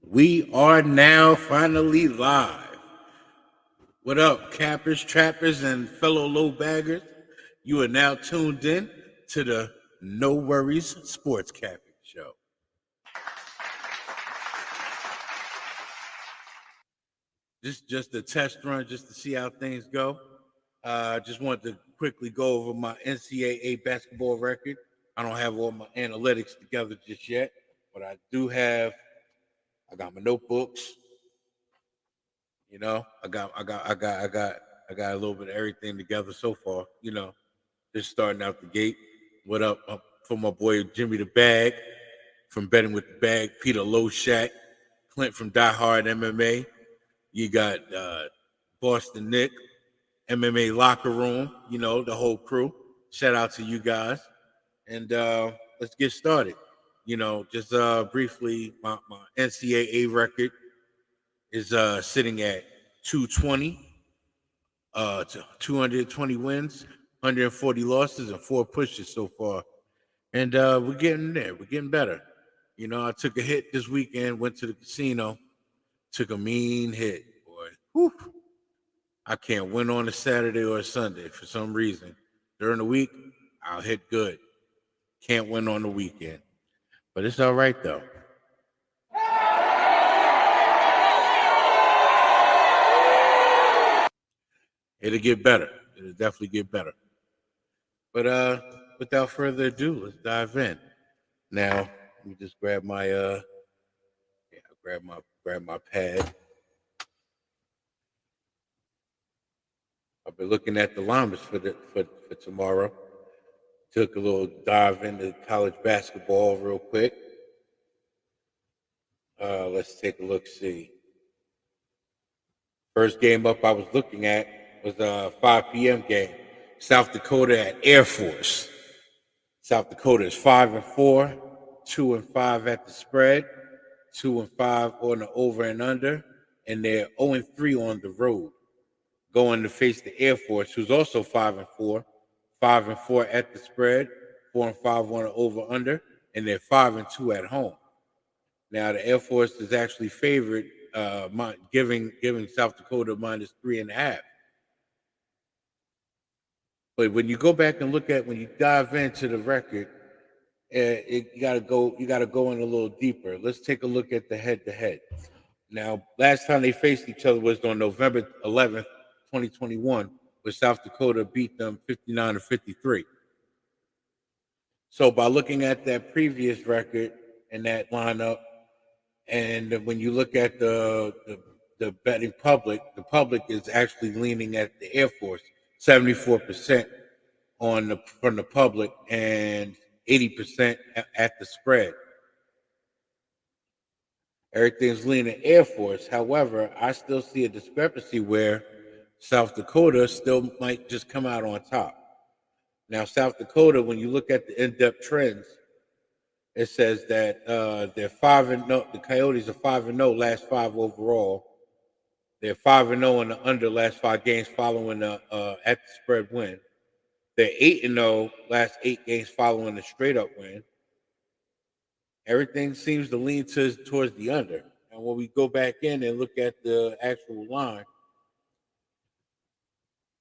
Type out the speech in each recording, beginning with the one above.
We are now finally live. What up, cappers, trappers, and fellow low baggers? You are now tuned in to the No Worries Sports Capping Show. This is just a test run just to see how things go. Just wanted to quickly go over my NCAA basketball record. I don't have all my analytics together just yet, but I got my notebooks. You know, I got a little bit of everything together so far. You know, just starting out the gate. What up for my boy Jimmy the Bag from Betting with the Bag, Peter Lowshack, Clint from Die Hard MMA. You got Boston Nick, MMA Locker Room. You know, the whole crew. Shout out to you guys, and let's get started. You know, just briefly, my NCAA record is sitting at 220, 220 wins, 140 losses, and 4 pushes so far. And we're getting there. We're getting better. You know, I took a hit this weekend, went to the casino, took a mean hit, boy. Whew. I can't win on a Saturday or a Sunday for some reason. During the week, I'll hit good. Can't win on the weekend. But it's all right, though. It'll get better. It'll definitely get better. But without further ado, let's dive in. Now, let me just grab my grab my pad. I've been looking at the lineups for tomorrow. Took a little dive into college basketball real quick. Let's take a look. See, first game up I was looking at was a 5 p.m. game. South Dakota at Air Force. South Dakota is 5-4, 2-5 at the spread, 2-5 on the over and under, and they're 0-3 on the road. Going to face the Air Force, who's also 5-4, 5-4 at the spread, 4-5 on the over under, and they're 5-2 at home. Now the Air Force is actually favored, giving South Dakota -3.5. But when you go back and look at when you dive into the record, you gotta go in a little deeper. Let's take a look at the head-to-head. Now, last time they faced each other was on November 11th, 2021, where South Dakota beat them 59-53. So by looking at that previous record and that lineup, and when you look at the betting public, the public is actually leaning at the Air Force, 74% from the public and 80% at the spread. Everything's leaning Air Force. However, I still see a discrepancy where South Dakota still might just come out on top. Now, South Dakota, when you look at the in-depth trends, it says that they're 5-0. The Coyotes are 5-0 last 5 overall. They're 5-0 in the under last 5 games following the at the spread win. They're 8-0 last 8 games following a straight up win. Everything seems to lean towards the under. And when we go back in and look at the actual line,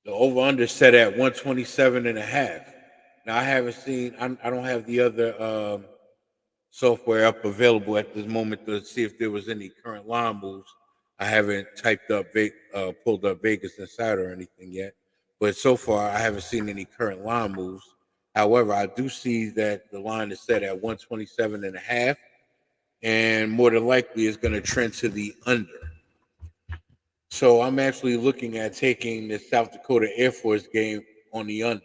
the over-under set at 127.5. Now, I haven't seen, I don't have the other software up available at this moment to see if there was any current line moves. I haven't pulled up Vegas Insider or anything yet. But so far, I haven't seen any current line moves. However, I do see that the line is set at 127.5, and more than likely is going to trend to the under. So I'm actually looking at taking the South Dakota Air Force game on the under.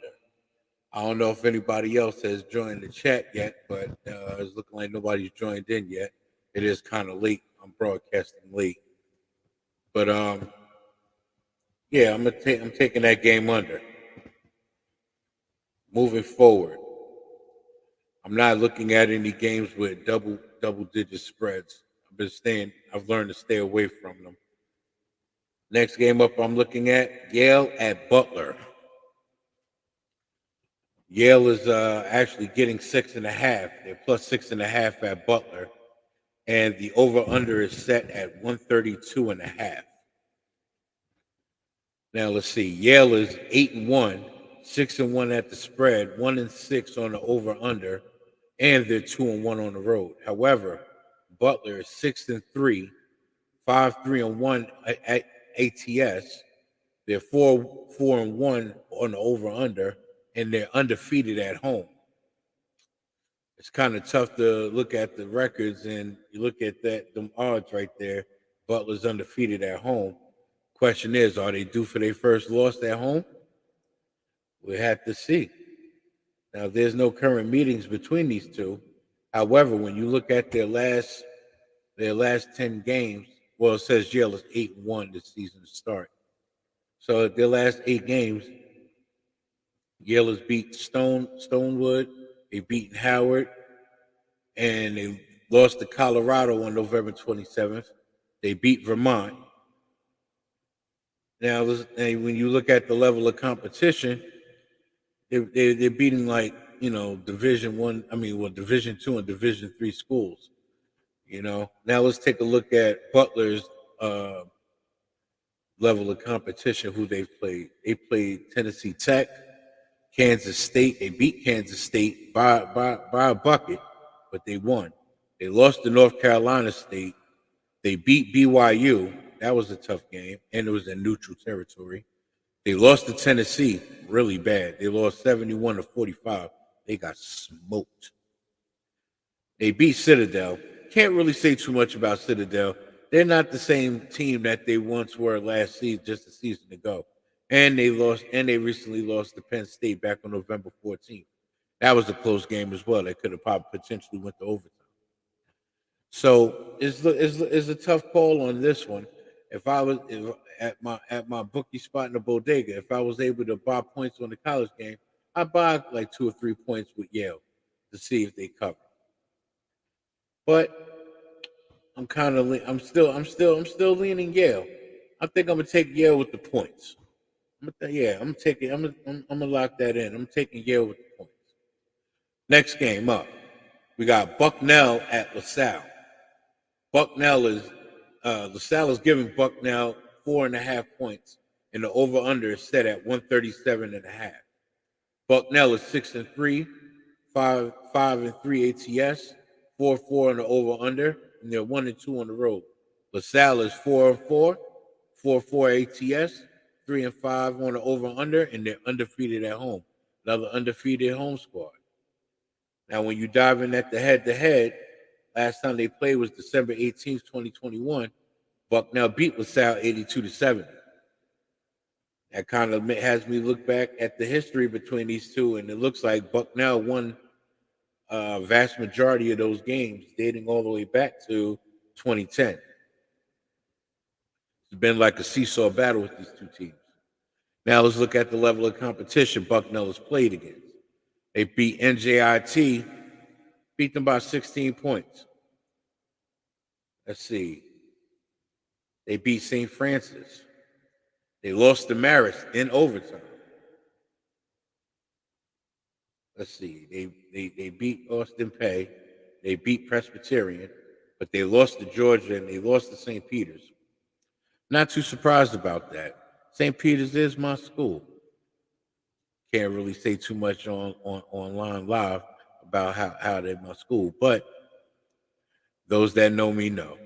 I don't know if anybody else has joined the chat yet, but it's looking like nobody's joined in yet. It is kind of late. I'm broadcasting late. But yeah, I'm taking that game under. Moving forward, I'm not looking at any games with double digit spreads. I've learned to stay away from them. Next game up, I'm looking at Yale at Butler. Yale is actually getting 6.5. They're plus 6.5 at Butler, and the over-under is set at 132.5. Now let's see. Yale is 8-1, 6-1 at the spread, 1-6 on the over/under, and they're 2-1 on the road. However, Butler is 6-3, 5-3-1 at ATS. They're 4-1 on the over/under, and they're undefeated at home. It's kind of tough to look at the records and you look at them odds right there. Butler's undefeated at home. Question is, are they due for their first loss at home? We have to see. Now, there's no current meetings between these two. However, when you look at their last 10 games, well, it says Yale is 8-1 this season to start. So their last 8 games, Yale has beat Stonewood, they beat Howard, and they lost to Colorado on November 27th. They beat Vermont. Now, when you look at the level of competition, they're beating Division Division II and Division III schools. Now let's take a look at Butler's level of competition. Who they've played? They played Tennessee Tech, Kansas State. They beat Kansas State by a bucket, but they won. They lost to North Carolina State. They beat BYU. That was a tough game, and it was in neutral territory. They lost to Tennessee really bad. They lost 71-45. They got smoked. They beat Citadel. Can't really say too much about Citadel. They're not the same team that they once were last season, just a season ago. And they recently lost to Penn State back on November 14th. That was a close game as well. They could have probably potentially went to overtime. So it's a tough call on this one. If I was at my bookie spot in the bodega, if I was able to buy points on the college game, I'd buy like 2 or 3 points with Yale to see if they cover. But I'm still leaning Yale. I think I'm gonna take Yale with the points. I'm gonna lock that in. I'm taking Yale with the points. Next game up, we got Bucknell at LaSalle. LaSalle is giving Bucknell 4.5 points, and the over/under is set at 137.5. Bucknell is 6-3, 5-3 ATS, 4-4 on the over/under, and they're 1-2 on the road. LaSalle is 4-4, 4-4 ATS, 3-5 on the over/under, and they're undefeated at home. Another undefeated home squad. Now, when you dive in at the head-to-head, last time they played was December 18th, 2021. Bucknell beat LaSalle 82-70. That kind of has me look back at the history between these two, and it looks like Bucknell won a vast majority of those games, dating all the way back to 2010. It's been like a seesaw battle with these two teams. Now let's look at the level of competition Bucknell has played against. They beat NJIT, beat them by 16 points. Let's see. They beat St. Francis. They lost to Marist in overtime. Let's see. They beat Austin Peay. They beat Presbyterian, but they lost to Georgia and they lost to St. Peter's. Not too surprised about that. St. Peter's is my school. Can't really say too much on online live about how they're my school, but those that know me know.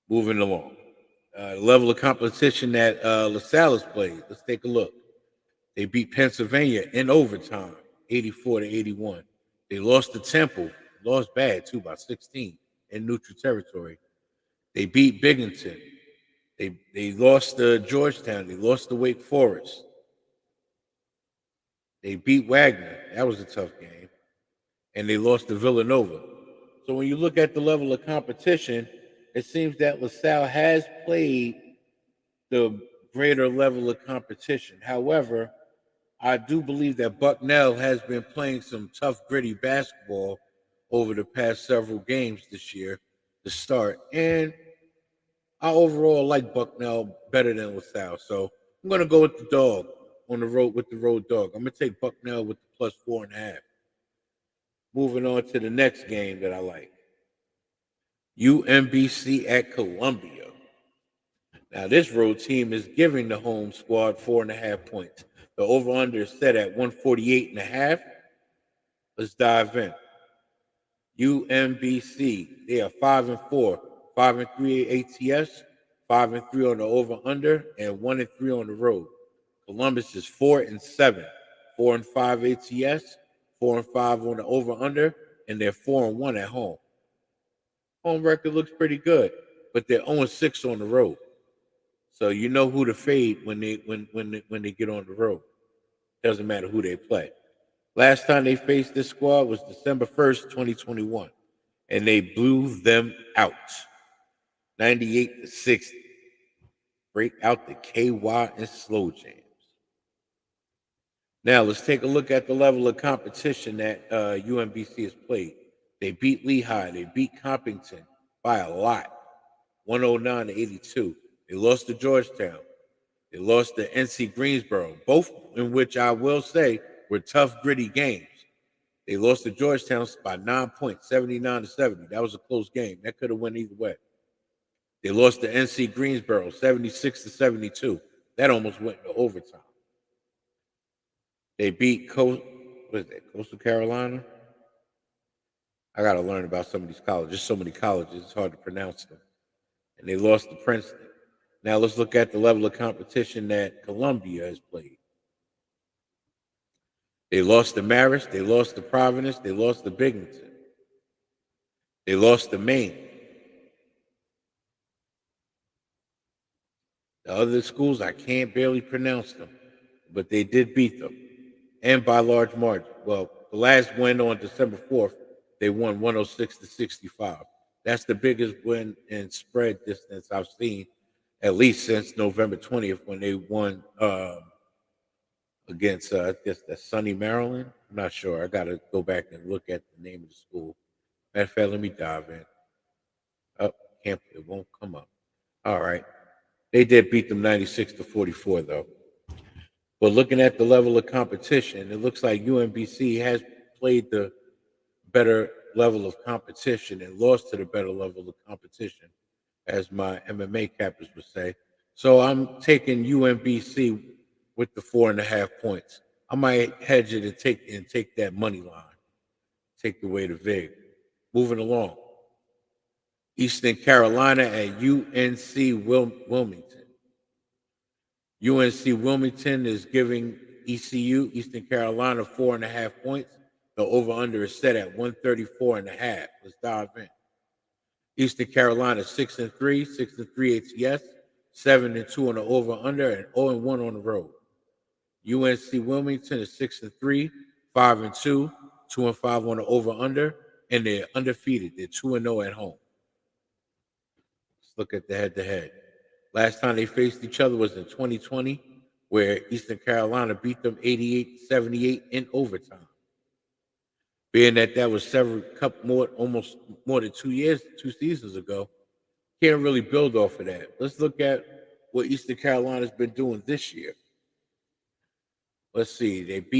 Moving along. The level of competition that LaSalle has played. Let's take a look. They beat Pennsylvania in overtime, 84-81. They lost to Temple, lost bad too by 16 in neutral territory. They beat Binghamton. They lost to Georgetown. They lost to Wake Forest. They beat Wagner. That was a tough game. And they lost to Villanova. So when you look at the level of competition, it seems that LaSalle has played the greater level of competition. However, I do believe that Bucknell has been playing some tough, gritty basketball over the past several games this year to start. And I overall like Bucknell better than LaSalle. So I'm going to go with the dog on the road with the road dog. I'm going to take Bucknell with the plus 4.5. Moving on to the next game that I like. UMBC at Columbia. Now, this road team is giving the home squad 4.5 points. The over-under is set at 148.5. Let's dive in. UMBC, they are 5-4, 5-3 ATS, 5-3 on the over/under, and 1-3 on the road. Columbus is 4-7, 4-5 ATS, 4-5 on the over/under, and they're 4-1 at home. Home record looks pretty good, but they're 0-6 on the road. So you know who to fade when they get on the road. Doesn't matter who they play. Last time they faced this squad was December 1st, 2021, and they blew them out, 98-60. Break out the KY and slow jams. Now let's take a look at the level of competition that UMBC has played. They beat Lehigh. They beat Compington by a lot, 109-82. They lost to Georgetown. They lost to NC Greensboro, both in which I will say were tough, gritty games. They lost to Georgetown by 9 points, 79-70. That was a close game. That could have went either way. They lost to NC Greensboro, 76-72. That almost went into overtime. They beat Coastal Carolina? I got to learn about some of these colleges. So many colleges, it's hard to pronounce them. And they lost to Princeton. Now let's look at the level of competition that Columbia has played. They lost to Marist. They lost to Providence. They lost to Binghamton. They lost to Maine. The other schools, I can't barely pronounce them, but they did beat them, and by large margin. Well, the last win on December 4th, they won 106-65. That's the biggest win in spread distance I've seen, at least since November 20th when they won against, I guess that's Sunny, Maryland. I'm not sure. I got to go back and look at the name of the school. Matter of fact, let me dive in. Oh, it won't come up. All right. They did beat them 96-44, though. But looking at the level of competition, it looks like UMBC has played the better level of competition and lost to the better level of competition, as my MMA cappers would say. So I'm taking UMBC with the 4.5 points. I might hedge it and take that money line. Take the way to Vig. Moving along. Eastern Carolina at UNC Wilmington. UNC Wilmington is giving ECU, Eastern Carolina, 4.5 points. The over-under is set at 134.5. Let's dive in. Eastern Carolina 6-3, 6-3 ATS, 7-2 on the over/under, and 0-1 on the road. UNC Wilmington is 6-3, 5-2, 2-5 on the over/under, and they're undefeated. They're 2-0 at home. Let's look at the head-to-head. Last time they faced each other was in 2020, where Eastern Carolina beat them 88-78 in overtime. Being that was almost more than 2 seasons ago, can't really build off of that. Let's look at what Eastern Carolina's been doing this year. Let's see. Let's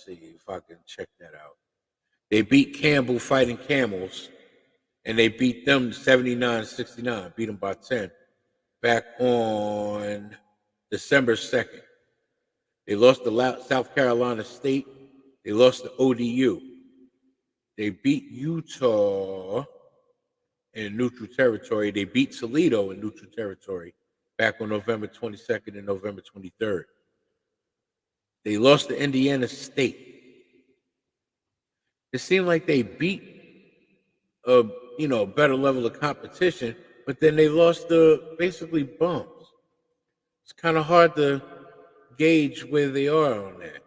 see if I can check that out. They beat Campbell Fighting Camels, and they beat them 79-69, beat them by 10, back on December 2nd. They lost to South Carolina State. They lost to ODU. They beat Utah in neutral territory. They beat Toledo in neutral territory back on November 22nd and November 23rd. They lost to Indiana State. It seemed like they beat a better level of competition, but then they lost to basically bums. It's kind of hard to gauge where they are on that,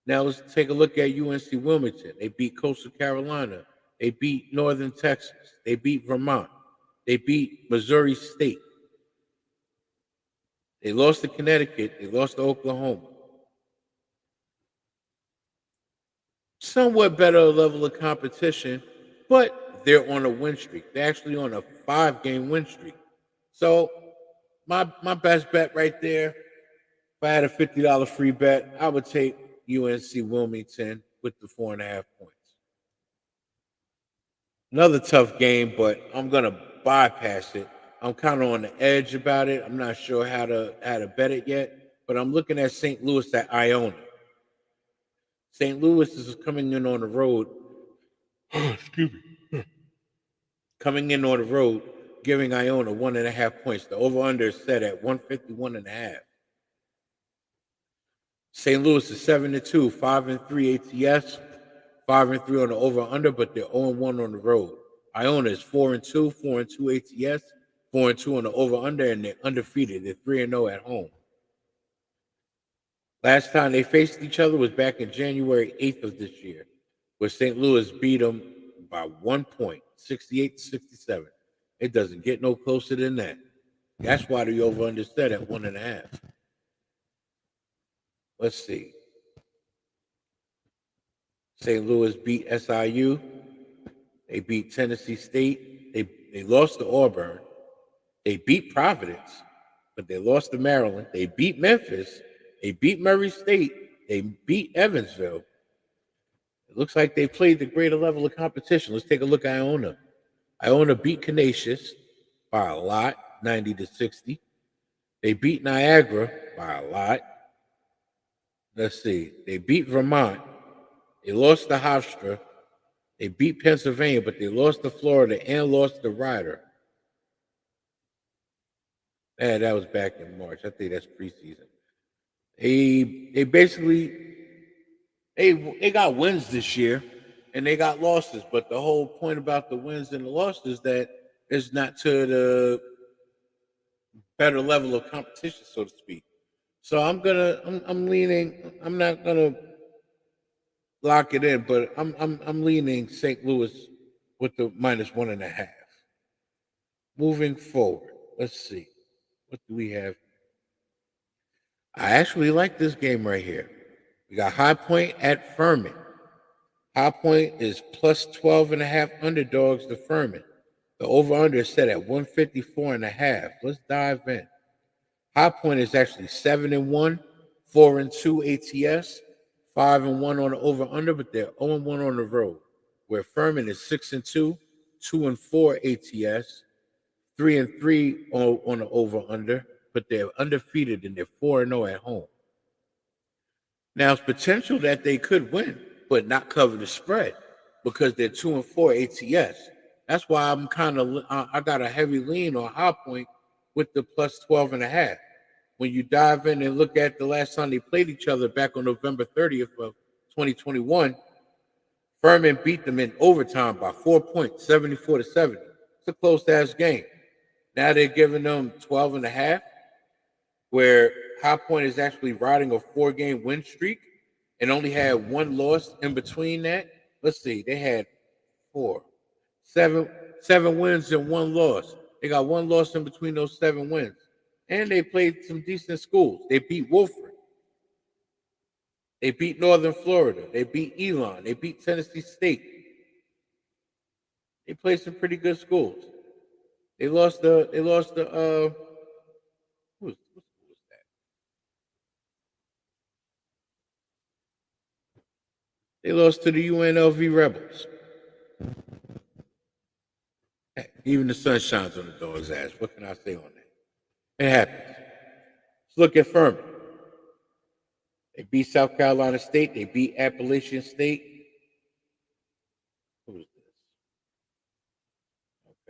Now let's take a look at UNC Wilmington. They beat Coastal Carolina. They beat Northern Texas. They beat Vermont. They beat Missouri State. They lost to Connecticut. They lost to Oklahoma. Somewhat better level of competition, but they're on a win streak. They're actually on a 5-game win streak. So my best bet right there, if I had a $50 free bet, I would take UNC Wilmington with the 4.5 points. Another tough game, but I'm gonna bypass it. I'm kind of on the edge about it. I'm not sure how to bet it yet, but I'm looking at St. Louis at Iona. St. Louis is coming in on the road. Excuse me. Coming in on the road, giving Iona 1.5 points. The over/under is set at 151.5. St. Louis is 7-2, 5-3 ATS, 5-3 on the over/under, but they're 0-1 on the road. Iona is 4-2, 4-2 ATS, 4-2 on the over/under, and they're undefeated. They're 3-0 at home. Last time they faced each other was back in January 8th of this year, where St. Louis beat them by 1 point, 68-67. It doesn't get no closer than that. That's why the over/under set at 1.5. Let's see. St. Louis beat SIU. They beat Tennessee State. They lost to Auburn. They beat Providence, but they lost to Maryland. They beat Memphis. They beat Murray State. They beat Evansville. It looks like they played the greater level of competition. Let's take a look at Iona. Iona beat Canisius by a lot, 90-60. They beat Niagara by a lot. Let's see. They beat Vermont. They lost to Hofstra. They beat Pennsylvania, but they lost to Florida and lost to Rider. That was back in March. I think that's preseason. They basically they got wins this year and they got losses, but the whole point about the wins and the losses is that it's not to the better level of competition, so to speak. So I'm leaning. I'm not gonna lock it in, but I'm leaning St. Louis with the -1.5. Moving forward, let's see. What do we have? I actually like this game right here. We got High Point at Furman. High Point is plus 12.5 underdogs to Furman. The over/under is set at 154.5. Let's dive in. High Point is actually 7-1, 4-2 ATS, 5-1 on the over/under, but they're 0-1 on the road. Where Furman is 6-2, 2-4 ATS, 3-3 on the over/under, but they're undefeated and they're 4-0 at home. Now it's potential that they could win, but not cover the spread because they're 2-4 ATS. That's why I'm I got a heavy lean on High Point with the plus 12.5. When you dive in and look at the last time they played each other back on November 30th of 2021, Furman beat them in overtime by 4 points, 74-70. It's a close-ass game. Now they're giving them 12.5, where High Point is actually riding a 4-game win streak and only had one loss in between that. Let's see, they had seven wins and one loss. They got one loss in between those 7 wins. And they played some decent schools. They beat Wolford. They beat Northern Florida. They beat Elon. They beat Tennessee State. They played some pretty good schools. Who was that? They lost to the UNLV Rebels. Even the sun shines on the dog's ass. What can I say on that? It happens. Let's look at Furman. They beat South Carolina State. They beat Appalachian State. Who is this?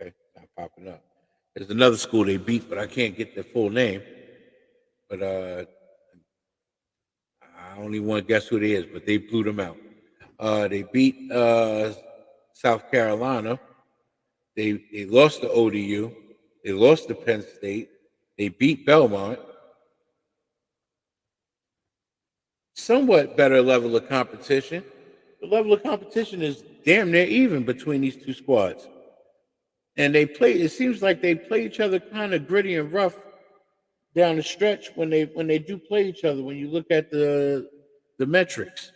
Okay, not popping up. There's another school they beat, but I can't get their full name. But I only want to guess who it is, but they blew them out. They beat South Carolina. They lost to ODU. They lost to Penn State. They beat Belmont. Somewhat better level of competition. The level of competition is damn near even between these two squads. And it seems like they play each other kind of gritty and rough down the stretch when they do play each other, when you look at the metrics.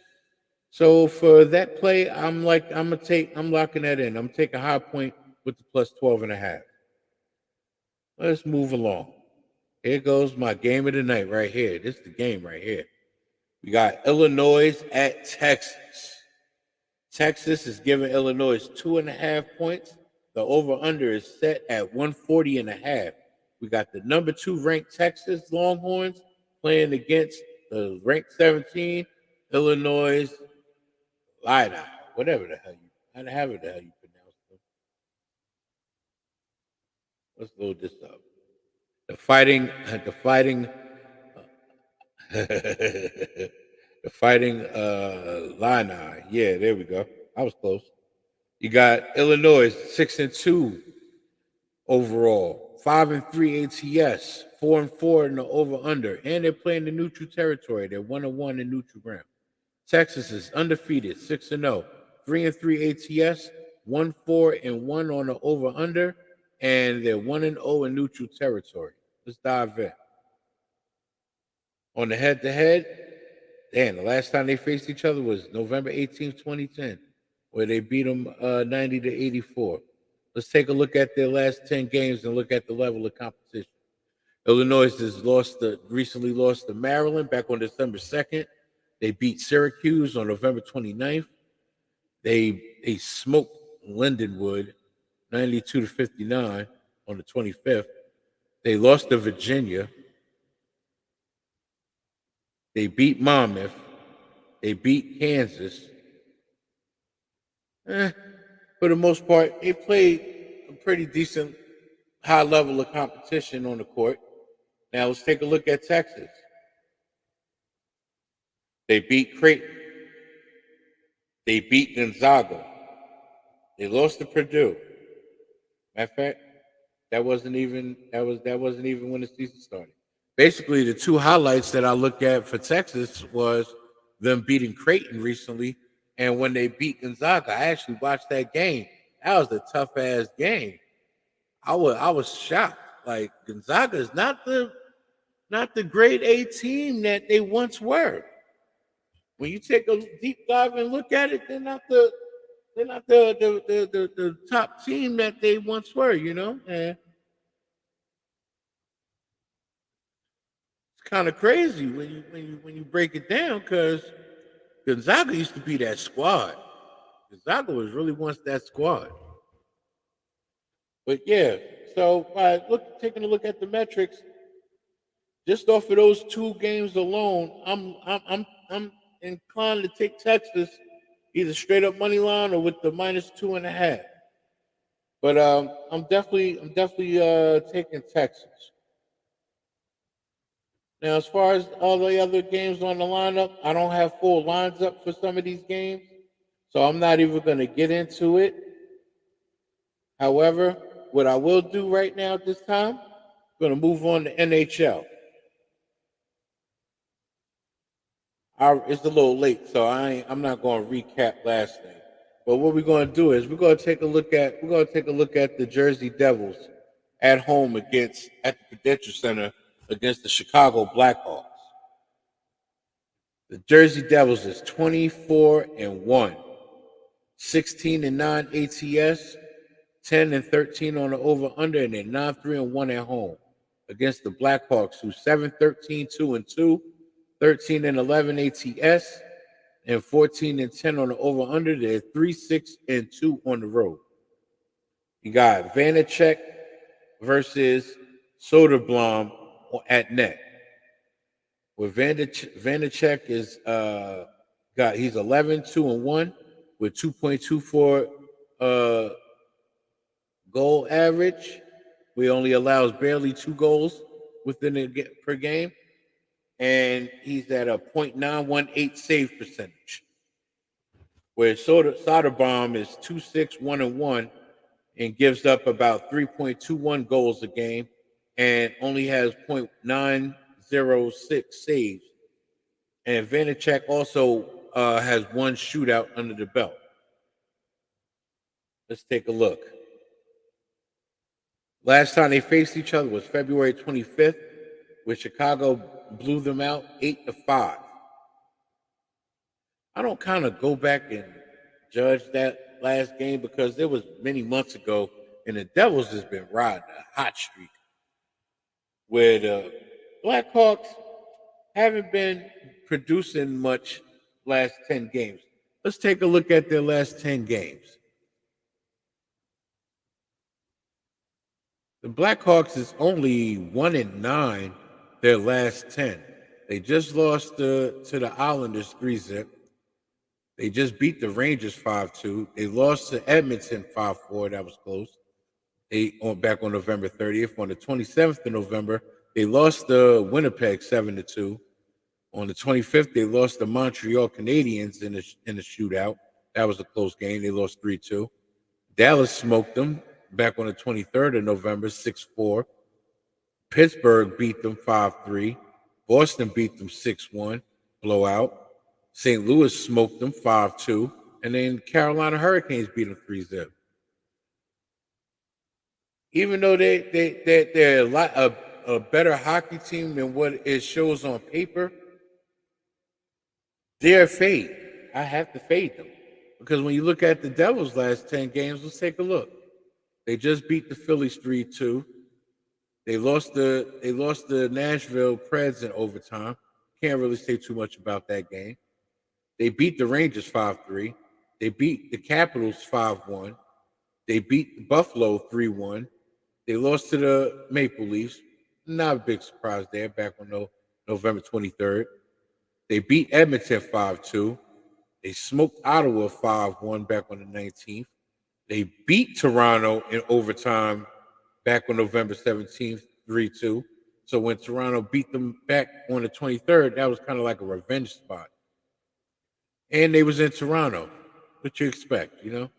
So for that play, I'm locking that in. I'm taking High Point with the plus 12.5. Let's move along. Here goes my game of the night right here. This is the game right here. We got Illinois at Texas. Texas is giving Illinois 2.5 points. The over-under is set at 140.5. We got the number 2 ranked Texas Longhorns playing against the ranked 17 Illinois Illini, whatever the hell however the hell you pronounce them. Let's load this up. The fighting the fighting Illini. Yeah, there we go. I was close. You got Illinois 6-2 overall, 5-3 ATS, 4-4 in the over/under, and they're playing the neutral territory. They're 1-1 in neutral ground. Texas is undefeated, 6-0, 3-3 ATS, 1-4-1 on the over/under, and they're 1-0 in neutral territory. Let's dive in. On the head-to-head, damn, the last time they faced each other was November 18th, 2010, where they beat them 90-84. Let's take a look at their last 10 games and look at the level of competition. Illinois has recently lost to Maryland back on December 2nd. They beat Syracuse on November 29th. They smoked Lindenwood 92-59 on the 25th. They lost to Virginia. They beat Monmouth. They beat Kansas. For the most part, they played a pretty decent high level of competition on the court. Now let's take a look at Texas. They beat Creighton. They beat Gonzaga. They lost to Purdue. Matter of fact, that wasn't even when the season started. Basically, the two highlights that I look at for Texas was them beating Creighton recently, and when they beat Gonzaga. I actually watched that game. That was a tough ass game. I was shocked. Like, Gonzaga is not the grade A team that they once were. When you take a deep dive and look at it, they're not the top team that they once were, you know? And it's kind of crazy when you break it down, because Gonzaga used to be that squad. Gonzaga was really once that squad. But yeah, so by taking a look at the metrics, just off of those two games alone, I'm inclined to take Texas either straight up money line or with the -2.5. But I'm definitely taking Texas. Now, as far as all the other games on the lineup, I don't have full lines up for some of these games, so I'm not even going to get into it. However, what I will do right now at this time, I'm going to move on to NHL. It's a little late, so I'm not going to recap last night. But what we're going to do is we're going to take a look at the Jersey Devils at home at the Prudential Center against the Chicago Blackhawks. The Jersey Devils is 24-1, 16-9 ATS, 10-13 on the over/under, and they're 9-3-1 at home against the Blackhawks, who's 7-13, 2-2, 13-11 ATS, and 14-10 on the over/under. They're 3-6-2 on the road. You got Vanacek versus Soderblom at net. Where Vanacek is he's 11-2-1 with 2.24 goal average. He only allows barely 2 goals per game, and he's at a .918 save percentage. Where Soderblom is 2-6-1-1 and gives up about 3.21 goals a game and only has .906 saves. And Vanacek also has 1 shootout under the belt. Let's take a look. Last time they faced each other was February 25th, where Chicago blew them out 8-5. I don't kind of go back and judge that last game because it was many months ago, and the Devils has been riding a hot streak where the Blackhawks haven't been producing much last 10 games. Let's take a look at their last 10 games. The Blackhawks is only 1-9 their last 10. They just lost to the Islanders 3-0. They just beat the Rangers 5-2. They lost to Edmonton 5-4. That was close. Back on November 30th. On the 27th of November, they lost to Winnipeg 7-2. On the 25th, they lost to Montreal Canadiens in the shootout. That was a close game. They lost 3-2. Dallas smoked them back on the 23rd of November 6-4. Pittsburgh beat them 5-3. Boston beat them 6-1, blowout. St. Louis smoked them 5-2. And then Carolina Hurricanes beat them 3-0. Even though they're a better hockey team than what it shows on paper, they're a fade. I have to fade them. Because when you look at the Devils' last 10 games, let's take a look. They just beat the Phillies 3-2. They lost the Nashville Preds in overtime. Can't really say too much about that game. They beat the Rangers 5-3. They beat the Capitals 5-1. They beat Buffalo 3-1. They lost to the Maple Leafs. Not a big surprise there, back on November 23rd. They beat Edmonton 5-2. They smoked Ottawa 5-1 back on the 19th. They beat Toronto in overtime back on November 17th, 3-2. So when Toronto beat them back on the 23rd, that was kind of like a revenge spot. And they was in Toronto. What you expect, you know?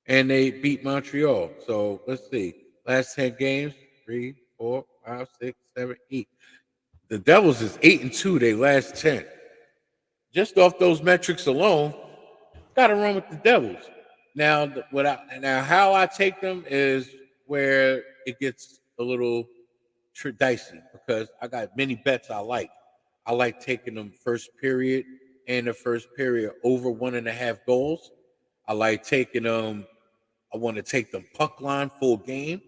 And they beat Montreal. So let's see. Last 10 games, 3, 4, 5, 6, 7, 8. The Devils is 8-2, they last 10. Just off those metrics alone, gotta run with the Devils. Now, how I take them is where it gets a little dicey, because I got many bets I like. I like taking them first period and the first period over 1.5 goals. I like taking them. I want to take them puck line full game.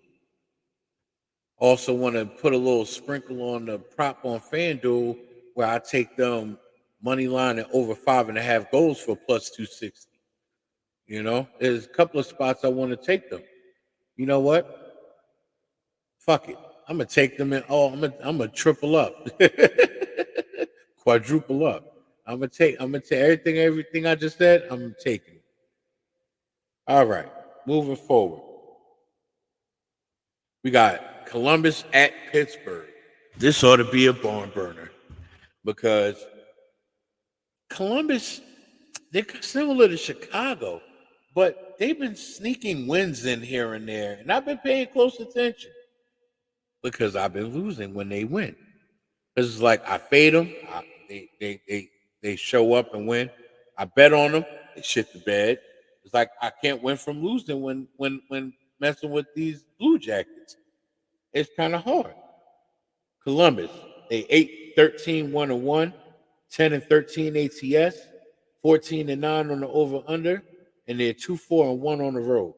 Also want to put a little sprinkle on the prop on FanDuel, where I take them money line at over 5.5 goals for plus 260. You know, there's a couple of spots I want to take them. You know what? Fuck it. I'm gonna take them in. I'm gonna triple up, quadruple up. I'm gonna take everything I just said. I'm taking it. All right, moving forward. We got Columbus at Pittsburgh. This ought to be a barn burner, because Columbus, they're similar to Chicago, but they've been sneaking wins in here and there, and I've been paying close attention because I've been losing when they win. Because it's like I fade them, they show up and win. I bet on them, they shit the bed. It's like I can't win from losing when messing with these Blue Jackets. It's kind of hard. Columbus, they 8-13, 1-1, 10-13 ATS, 14-9 on the over/under, and they're 2-4-1 on the road.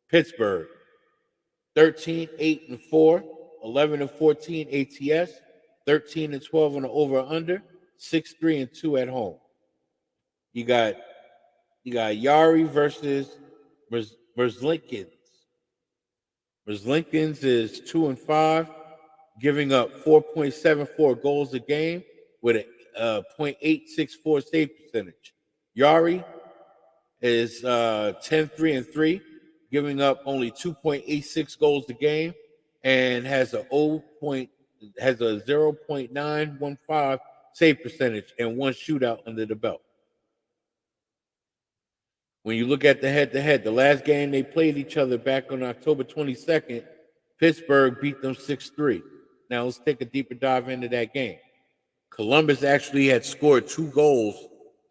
Pittsburgh, 13-8-4, 11-14 ATS, 13-12 on the over/under, 6-3-2 at home. You got Yari versus Merzlikins. Merzlikins is 2-5, giving up 4.74 goals a game with a .864 save percentage. Yari is 10-3-3, giving up only 2.86 goals a game, and has a 0.915 save percentage and one shootout under the belt. When you look at the head-to-head, the last game they played each other back on October 22nd, Pittsburgh beat them 6-3. Now let's take a deeper dive into that game. Columbus actually had scored 2 goals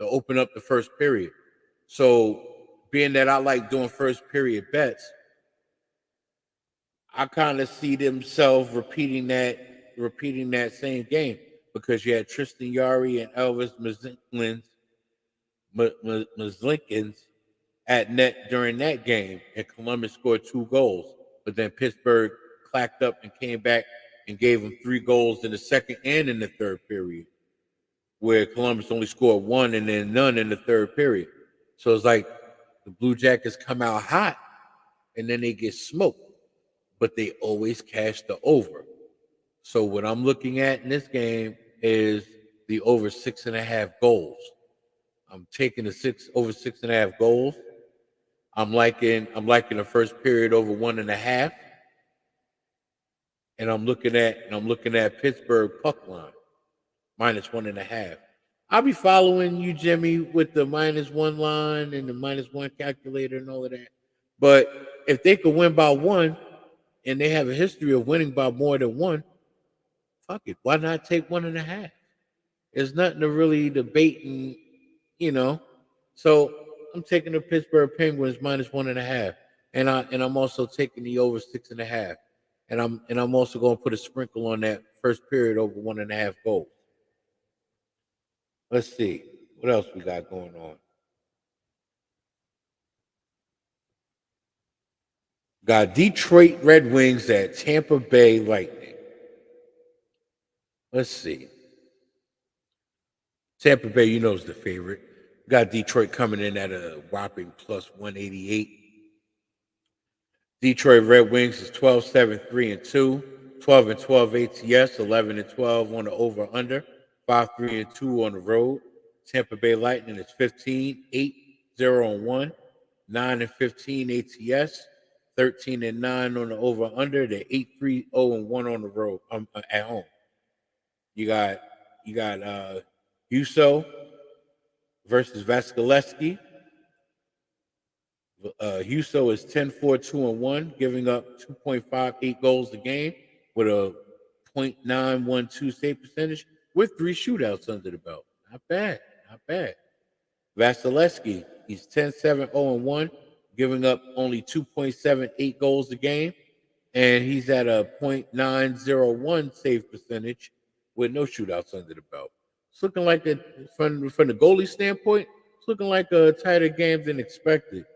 to open up the first period. So being that I like doing first period bets, I kind of see themselves repeating that same game, because you had Tristan Yari and Elvis Merzlikins at net during that game, and Columbus scored 2 goals. But then Pittsburgh clacked up and came back and gave them 3 goals in the second and in the third period. where Columbus only scored one and then none in the third period. So it's like the Blue Jackets come out hot and then they get smoked, but they always cash the over. So what I'm looking at in this game is the over 6.5 goals. I'm taking the over 6.5 goals. I'm liking the first period over 1.5. And I'm looking at Pittsburgh puck line -1.5. I'll be following you, Jimmy, with the -1 line and the -1 calculator and all of that. But if they could win by one and they have a history of winning by more than one, fuck it. Why not take 1.5? There's nothing to really debate and So I'm taking the Pittsburgh Penguins -1.5. And I'm also taking the over 6.5. And I'm also going to put a sprinkle on that first period over 1.5 goals. Let's see what else we got going on. Got Detroit Red Wings at Tampa Bay Lightning. Let's see. Tampa Bay, is the favorite. Got Detroit coming in at a whopping +188. Detroit Red Wings is 12-7-3-2, 12-12 ATS, 11-12 on the over/under, 5-3-2 on the road. Tampa Bay Lightning is 15-8-0-1, 9-15 ATS, 13-9 on the over/under. They're 8-3-0-1 on the road at home. You got Husso versus Vasilevsky. Husso is 10-4-2-1, giving up 2.58 goals a game with a .912 save percentage with 3 shootouts under the belt. Not bad. Vasilevsky, he's 10-7-0-1, giving up only 2.78 goals a game, and he's at a .901 save percentage with no shootouts under the belt. It's looking like from the goalie standpoint, it's looking like a tighter game than expected.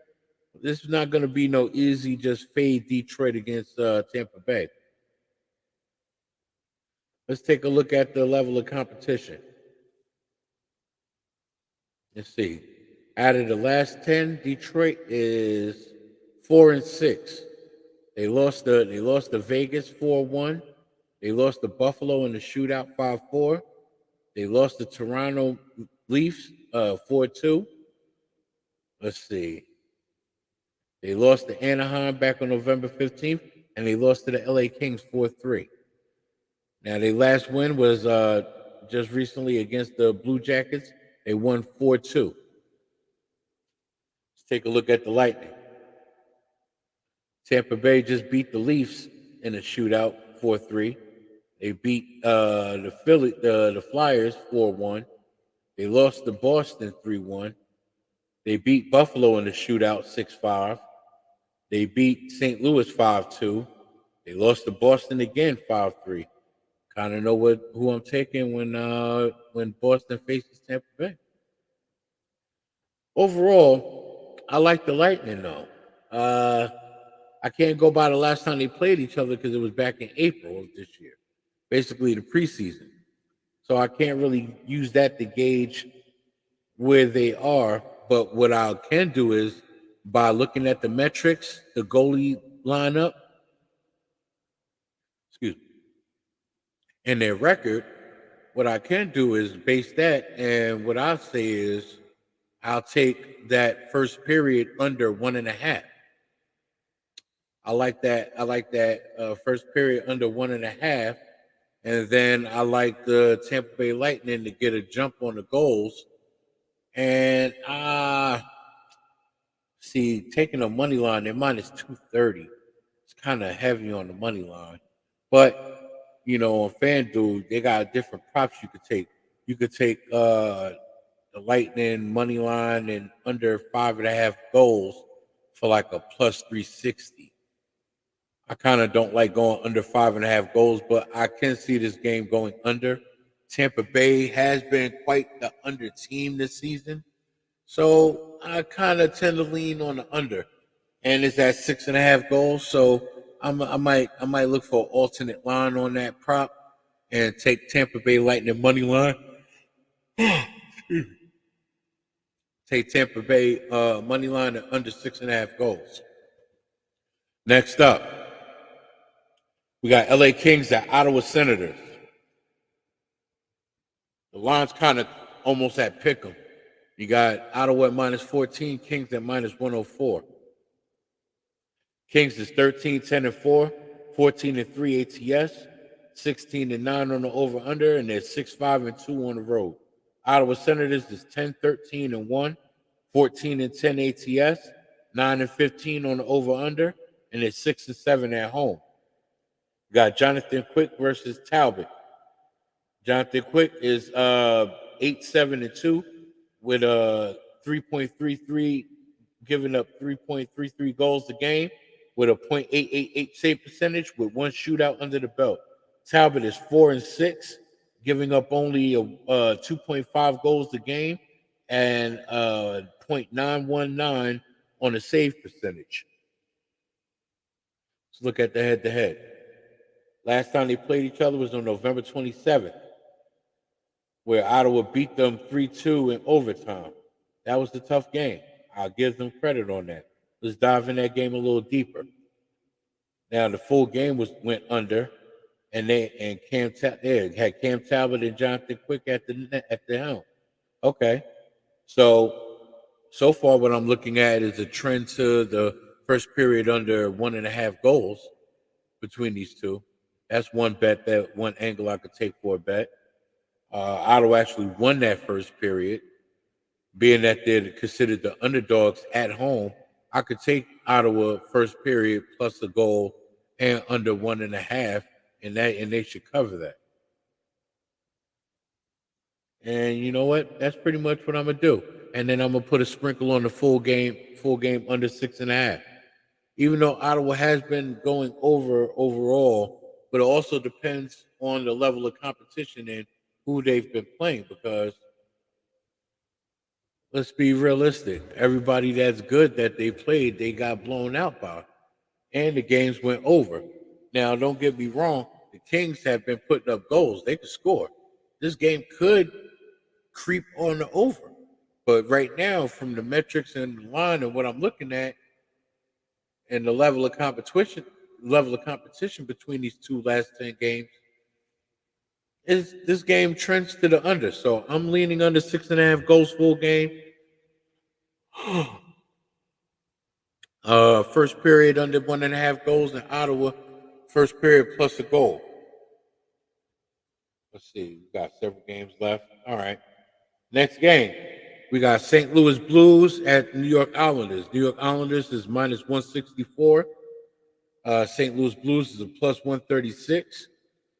This is not going to be no easy just fade Detroit against Tampa Bay. Let's take a look at the level of competition. Let's see. Out of the last 10, Detroit is 4-6. They lost to Vegas 4-1. They lost to Buffalo in the shootout 5-4. They lost to Toronto Leafs 4-2. Let's see. They lost to Anaheim back on November 15th, and they lost to the LA Kings 4-3. Now, their last win was just recently against the Blue Jackets. They won 4-2. Let's take a look at the Lightning. Tampa Bay just beat the Leafs in a shootout 4-3. They beat the Flyers 4-1. They lost to Boston 3-1. They beat Buffalo in the shootout 6-5. They beat St. Louis 5-2. They lost to Boston again 5-3. Kind of know who I'm taking when Boston faces Tampa Bay. Overall, I like the Lightning though. I can't go by the last time they played each other because it was back in April of this year, basically the preseason. So I can't really use that to gauge where they are. But what I can do is by looking at the metrics, the goalie lineup, and their record, what I can do is base that. And what I'll say is I'll take that first period under 1.5. I like that first period under 1.5. And then I like the Tampa Bay Lightning to get a jump on the goals. And taking a money line, they're -230. It's kind of heavy on the money line. But, on FanDuel, they got different props you could take. You could take the Lightning money line and under 5.5 goals for like a +360. I kind of don't like going under 5.5 goals, but I can see this game going under. Tampa Bay has been quite the under team this season. So I kind of tend to lean on the under. And it's at 6.5 goals. So I might look for an alternate line on that prop and take Tampa Bay Lightning money line Take Tampa Bay money line at under 6.5 goals. Next up, we got LA Kings at Ottawa Senators. The line's kind of almost at pick 'em. You got Ottawa at -14, Kings at -104. Kings is 13-10-4, 14-3 ATS, 16-9 on the over/under, and they're 6-5-2 on the road. Ottawa Senators is 10-13-1, 14-10 ATS, 9-15 on the over/under, and it's 6-7 at home. You got Jonathan Quick versus Talbot. Jonathan Quick is 8-7-2 with a 3.33, giving up 3.33 goals a game with a .888 save percentage with one shootout under the belt. Talbot is 4-6, giving up only 2.5 goals a game and .919 on a save percentage. Let's look at the head-to-head. Last time they played each other was on November 27th, where Ottawa beat them 3-2 in overtime. That was a tough game. I'll give them credit on that. Let's dive in that game a little deeper. Now the full game went under, and they had Cam Talbot and Jonathan Quick at the helm. Okay, so far what I'm looking at is a trend to the first period under 1.5 goals between these two. That's one angle I could take for a bet. Ottawa actually won that first period. Being that they're considered the underdogs at home, I could take Ottawa first period plus a goal and under 1.5, and they should cover that. And you know what? That's pretty much what I'm gonna do. And then I'm gonna put a sprinkle on the full game under 6.5. Even though Ottawa has been going over overall, but it also depends on the level of competition and who they've been playing, because let's be realistic. Everybody that's good that they played, they got blown out by, and the games went over. Now, don't get me wrong. The Kings have been putting up goals. They could score. This game could creep on the over. But right now, from the metrics and the line and what I'm looking at, and the level of competition between these two last 10 games, is this game trends to the under. So I'm leaning under 6.5 goals full game. First period under 1.5 goals in Ottawa. First period plus a goal. Let's see. We got several games left. All right. Next game. We got St. Louis Blues at New York Islanders. New York Islanders is -164. St. Louis Blues is a +136.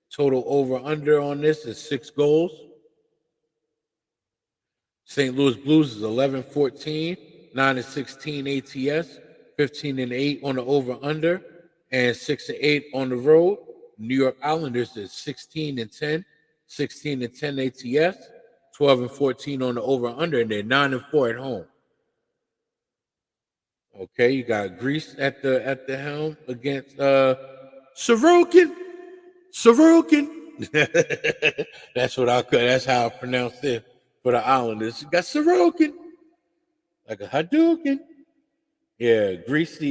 Total over/under on this is 6 goals. St. Louis Blues is 11-14, 9-16 ATS, 15-8 on the over/under, and 6-8 on the road. New York Islanders is 16-10, 16-10 ATS, 12-14 on the over/under, and they're 9-4 at home. Okay, you got Greece at the helm against Sorokin. That's how I pronounce it for the Islanders. You got Sorokin, like a Hadouken. Yeah, Greece.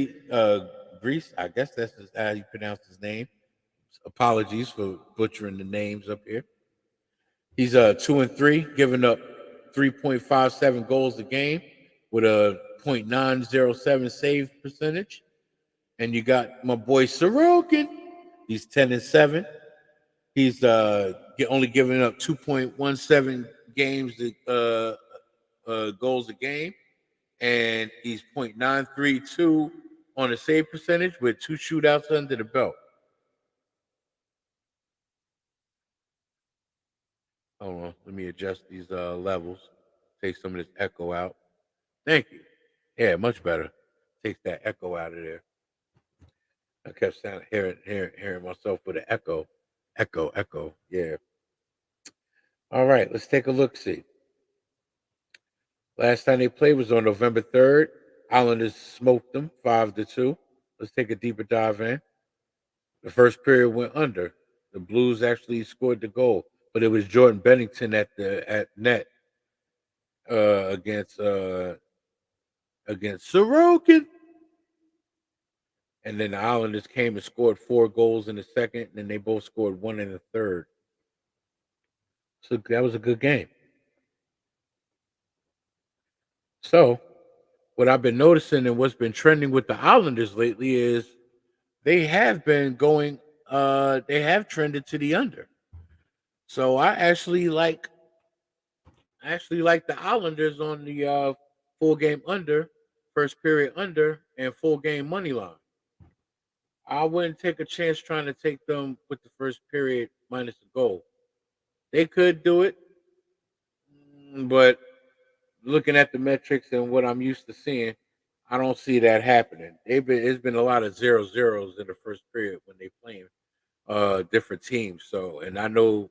I guess that's how you pronounce his name. Apologies for butchering the names up here. He's 2-3, giving up 3.57 goals a game with a .907 save percentage. And you got my boy Sorokin. He's 10-7. He's only giving up 2.17 goals a game, and he's .932 on a save percentage with 2 shootouts under the belt. Hold on, let me adjust these levels. Take some of this echo out. Thank you. Yeah, much better. Take that echo out of there. I kept hearing myself with an echo. Echo. Yeah. All right, let's take a look-see. Last time they played was on November 3rd. Islanders smoked them 5-2. Let's take a deeper dive in. The first period went under. The Blues actually scored the goal, but it was Jordan Bennington at net against Sorokin. And then the Islanders came and scored 4 goals in the second, and then they both scored 1 in the third. So that was a good game. So what I've been noticing and what's been trending with the Islanders lately is they have been going they have trended to the under. So I actually like the Islanders on the full game under, first period under, and full game money line. I wouldn't take a chance trying to take them with the first period minus a goal. They could do it, but looking at the metrics and what I'm used to seeing, I don't see that happening. It's been a lot of 0-0s in the first period when they playing different teams. So, and I know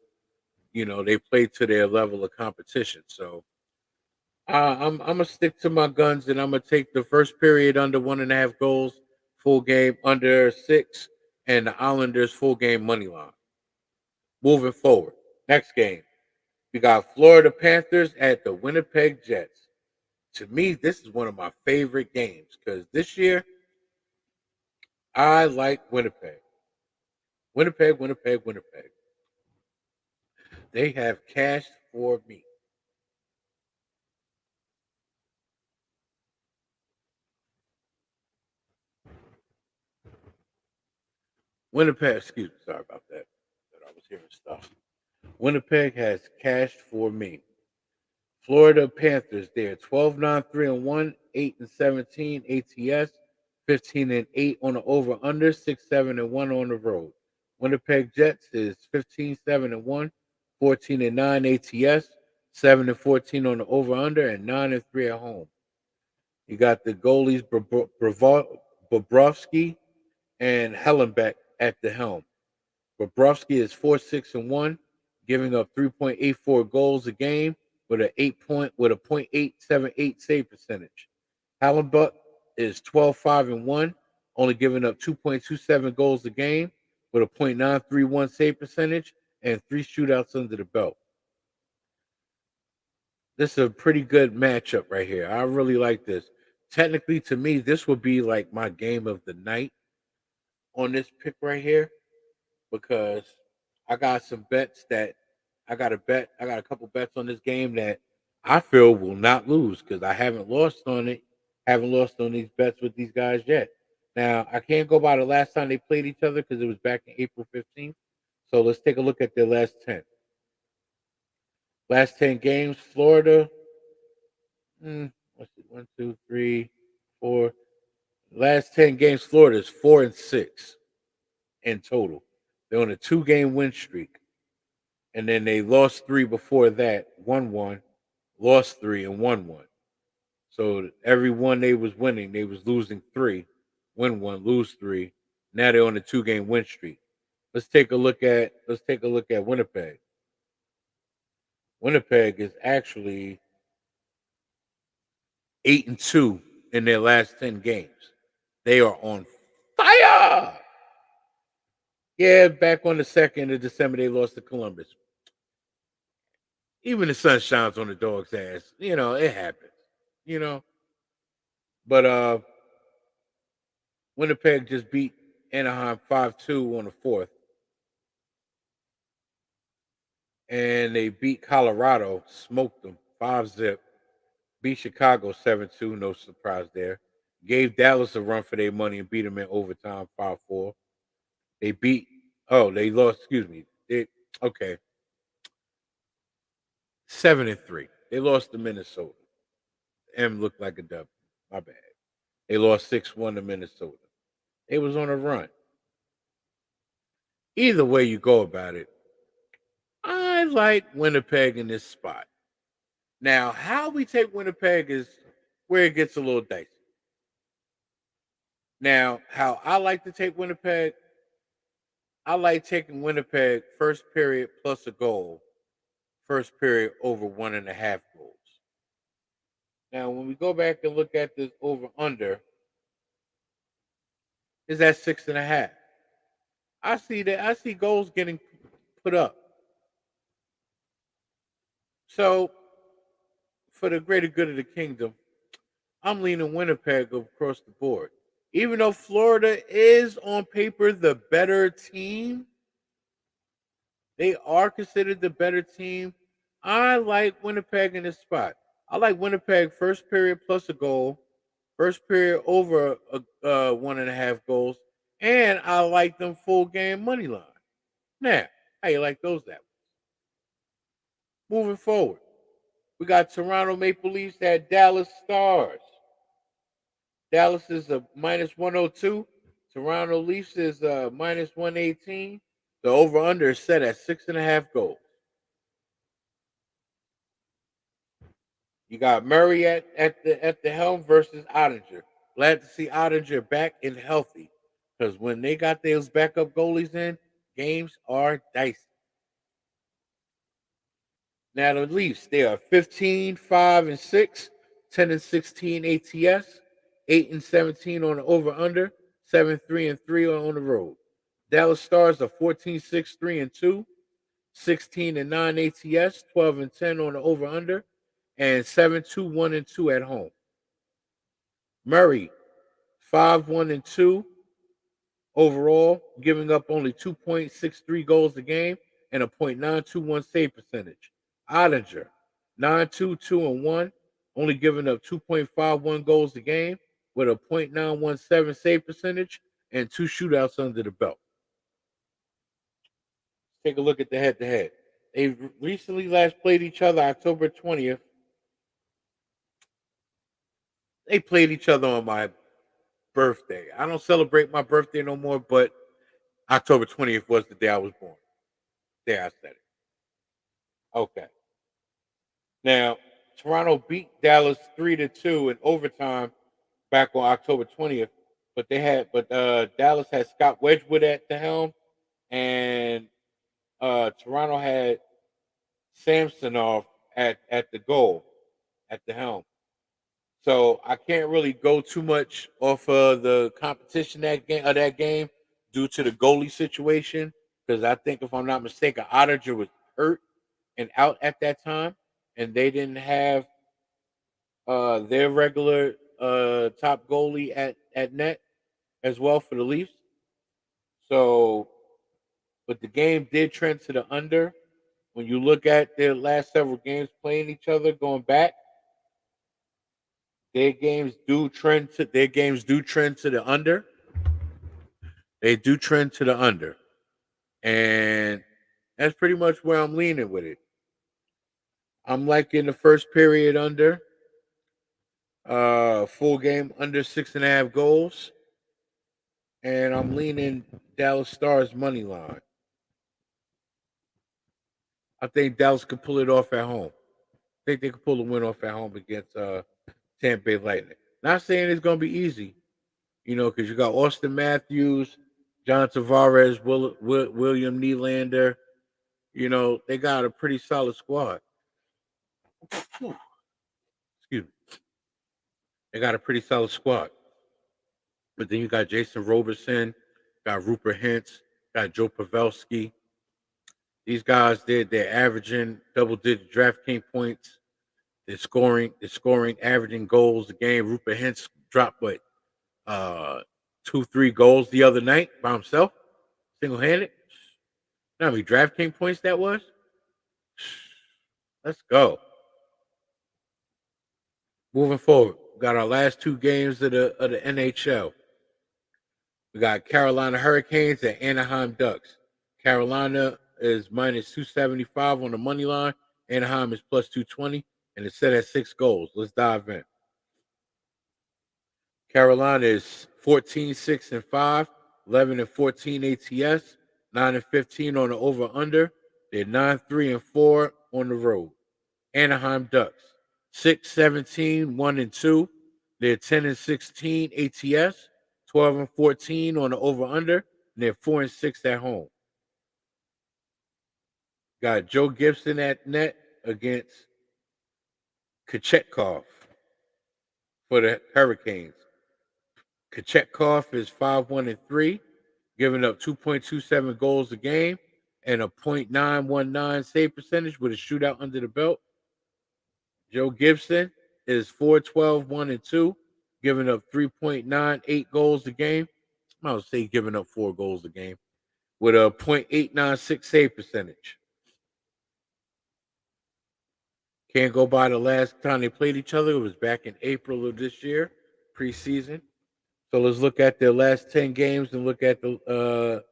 they play to their level of competition. So I'm gonna stick to my guns and I'm gonna take the first period under 1.5 goals, full game under 6, and the Islanders full game money line. Moving forward, next game we got Florida Panthers at the Winnipeg Jets. To me, this is one of my favorite games because this year I like Winnipeg. Winnipeg, Winnipeg, Winnipeg. They have cashed for me. Winnipeg, excuse me, sorry about that. I was hearing stuff. Winnipeg has cashed for me. Florida Panthers, they're 12-9-3-1, 8-17 ATS, 15-8 on the over under, 6-7-1 on the road. Winnipeg Jets is 15-7-1, 14-9 ATS, 7-14 on the over under, and 9-3 at home. You got the goalies Bobrovsky and Hellenbeck at the helm. Bobrovsky is 4-6-1, giving up 3.84 goals a game with a .878 save percentage. Hellenbeck is 12-5-1, only giving up 2.27 goals a game with a .931 save percentage and 3 shootouts under the belt. This is a pretty good matchup right here. I really like this. Technically, to me, this would be like my game of the night on this pick right here because I got some bets that I got a couple bets on this game that I feel will not lose because I haven't lost on it. Haven't lost on these bets with these guys yet. Now I can't go by the last time they played each other because it was back in April 15th. So let's take a look at their last 10. Last 10 games, Florida. What's it? 1, 2, 3, 4. Last 10 games, Florida is 4-6 in total. They're on a 2-game win streak. And then they lost 3 before that, won 1, lost 3, and won 1. So every one they was winning, they was losing 3, win 1, lose 3. Now they're on a 2-game win streak. Let's take a look at Winnipeg. Winnipeg is actually 8-2 in their last 10 games. They are on fire. Yeah, back on the 2nd of December, they lost to Columbus. Even the sun shines on the dog's ass. It happens. You know. But Winnipeg just beat Anaheim 5-2 on the 4th. And they beat Colorado, smoked them 5-0. Beat Chicago 7-2, no surprise there. Gave Dallas a run for their money and beat them in overtime 5-4. They lost, excuse me. Okay. 7-3. They lost to Minnesota. M looked like a W. My bad. They lost 6-1 to Minnesota. They was on a run. Either way you go about it, I like Winnipeg in this spot. Now, how we take Winnipeg is where it gets a little dicey. Now, how I like to take Winnipeg, I like taking Winnipeg first period plus a goal, first period over 1.5 goals. Now, when we go back and look at this over under, is at 6.5. I see that. I see goals getting put up. So for the greater good of the kingdom, I'm leaning Winnipeg across the board. Even though Florida is on paper the better team, they are considered the better team. I like Winnipeg in this spot. I like Winnipeg first period plus a goal, first period over 1.5 goals, and I like them full game money line. Now, how you like those that? Moving forward, we got Toronto Maple Leafs at Dallas Stars. Dallas is a minus 102. Toronto Leafs is minus 118. The over under is set at 6.5 goals. You got Murray at the helm versus Ottinger. Glad to see Ottinger back and healthy. Because when they got those backup goalies in, games are dicey. Now the Leafs, they are 15, 5, and 6, 10 and 16 ATS, 8 and 17 on the over under, 7, 3, and 3 on the road. Dallas Stars are 14, 6, 3, and 2, 16 and 9 ATS, 12 and 10 on the over under, and 7, 2, 1, and 2 at home. Murray, 5, 1, and 2 overall, giving up only 2.63 goals a game and a .921 save percentage. Ottinger, 9-2, 2 and 1, only giving up 2.51 goals a game with a .917 save percentage and 2 shootouts under the belt. Take a look at the head-to-head. They recently last played each other October 20th. They played each other on my birthday. I don't celebrate my birthday no more, but October 20th was the day I was born. There, I said it. Okay. Now, Toronto beat Dallas 3-2 in overtime back on October 20th, but Dallas had Scott Wedgwood at the helm, and Toronto had Samsonov at the goal at the helm. So I can't really go too much off of the competition that game due to the goalie situation, because I think, if I'm not mistaken, Ottinger was hurt and out at that time, and they didn't have their regular top goalie at net as well for the Leafs. So, but the game did trend to the under. When you look at their last several games playing each other going back, their games do trend to the under. They do trend to the under. And that's pretty much where I'm leaning with it. I'm liking the first period under. Full game under 6.5 goals. And I'm leaning Dallas Stars money line. I think Dallas could pull it off at home. I think they could pull the win off at home against Tampa Bay Lightning. Not saying it's going to be easy, because you got Austin Matthews, John Tavares, William Nylander. They got a pretty solid squad. Excuse me. They got a pretty solid squad. But then you got Jason Robertson, got Rupert Hintz, got Joe Pavelski. These guys, they're averaging double-digit DraftKings points. They're scoring, averaging goals a game. Rupert Hintz dropped 2-3 goals the other night by himself, single-handed. You know how many DraftKings points that was? Let's go. Moving forward, we got our last 2 games of the NHL. We got Carolina Hurricanes and Anaheim Ducks. Carolina is minus 275 on the money line. Anaheim is plus 220, and it's set at 6 goals. Let's dive in. Carolina is 14, 6, and 5, 11 and 14 ATS, 9 and 15 on the over under. They're 9, 3, and 4 on the road. Anaheim Ducks, 6, 17, 1 and 2. They're 10 and 16 ATS, 12 and 14 on the over under, and they're 4 and 6 at home. Got Joe Gibson at net against Kochetkov for the Hurricanes. Kochetkov is 5-1 and 3, giving up 2.27 goals a game and a .919 save percentage with a shootout under the belt. Joe Gibson is 4-12, 1-2, giving up 3.98 goals a game. I would say giving up 4 goals a game with a .896 save percentage. Can't go by the last time they played each other. It was back in April of this year, preseason. So let's look at their last 10 games and look at the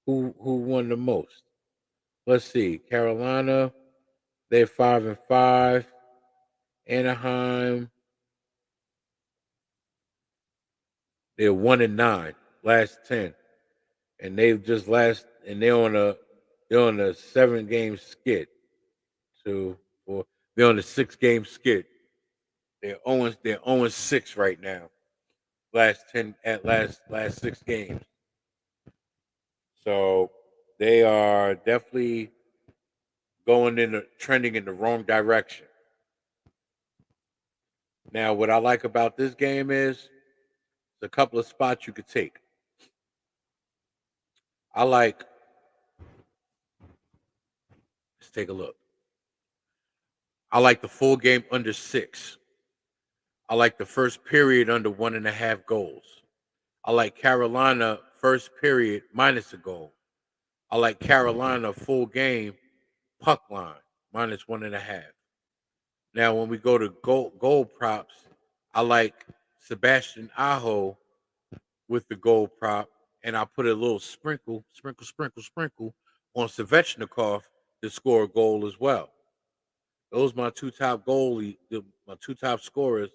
who won the most. Let's see. Carolina, they're 5-5. Anaheim, they're 1-9. Last 10. And they're on a 7-game skid. They're on a 6-game skid. They're 0-6 right now. Last 6 games. So they are definitely trending in the wrong direction. Now, what I like about this game is a couple of spots you could take. Let's take a look. I like the full game under 6. I like the first period under 1.5 goals. I like Carolina first period minus a goal. I like Carolina full game puck line minus 1.5. Now, when we go to goal props, I like Sebastian Aho with the goal prop, and I put a little sprinkle on Svechnikov to score a goal as well. Those are my two top my two top scorers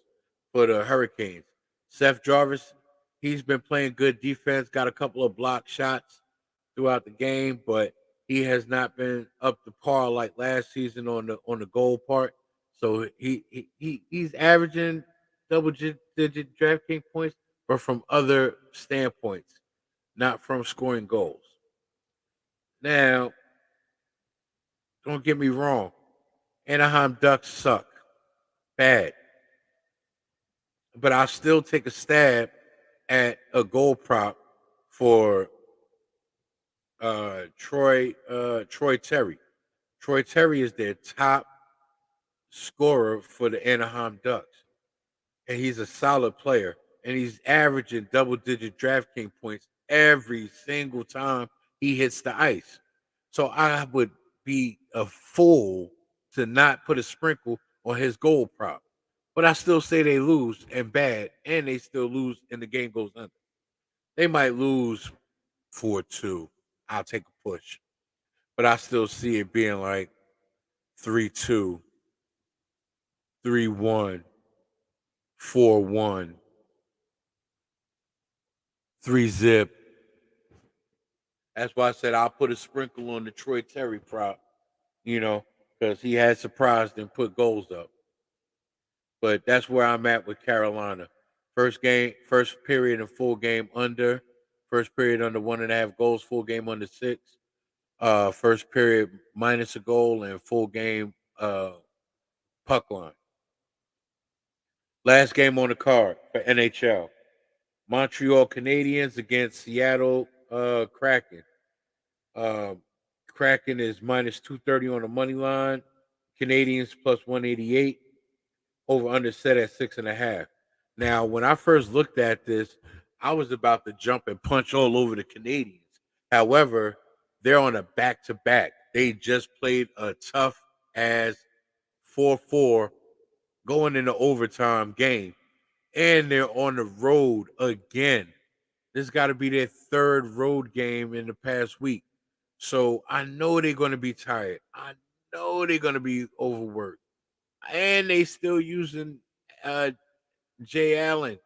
for the Hurricanes. Seth Jarvis, he's been playing good defense, got a couple of block shots throughout the game, but he has not been up to par like last season on the goal part. So he's averaging double-digit DraftKings points, but from other standpoints, not from scoring goals. Now, don't get me wrong, Anaheim Ducks suck bad, but I'll still take a stab at a goal prop for Troy Terry. Troy Terry is their top scorer for the Anaheim Ducks, and he's a solid player, and he's averaging double-digit DraftKings points every single time he hits the ice. So I would be a fool to not put a sprinkle on his goal prop. But I still say they lose and bad, and they still lose and the game goes under. They might lose 4-2. I'll take a push. But I still see it being like 3-2, 3-1, 4-1, 3-zip. That's why I said I'll put a sprinkle on the Troy Terry prop, because he has surprised and put goals up. But that's where I'm at with Carolina. First period and full game under. First period under 1.5 goals, full game under 6. First period minus a goal and full game puck line. Last game on the card for NHL. Montreal Canadiens against Seattle Kraken. Kraken is minus 230 on the money line. Canadiens plus 188. Over under set at 6.5. Now, when I first looked at this, I was about to jump and punch all over the Canadiens. However, they're on a back-to-back. They just played a tough as 4-4 going into overtime game, and they're on the road again. This got to be their third road game in the past week. So I know they're going to be tired. I know they're going to be overworked. And they still using Jay Allen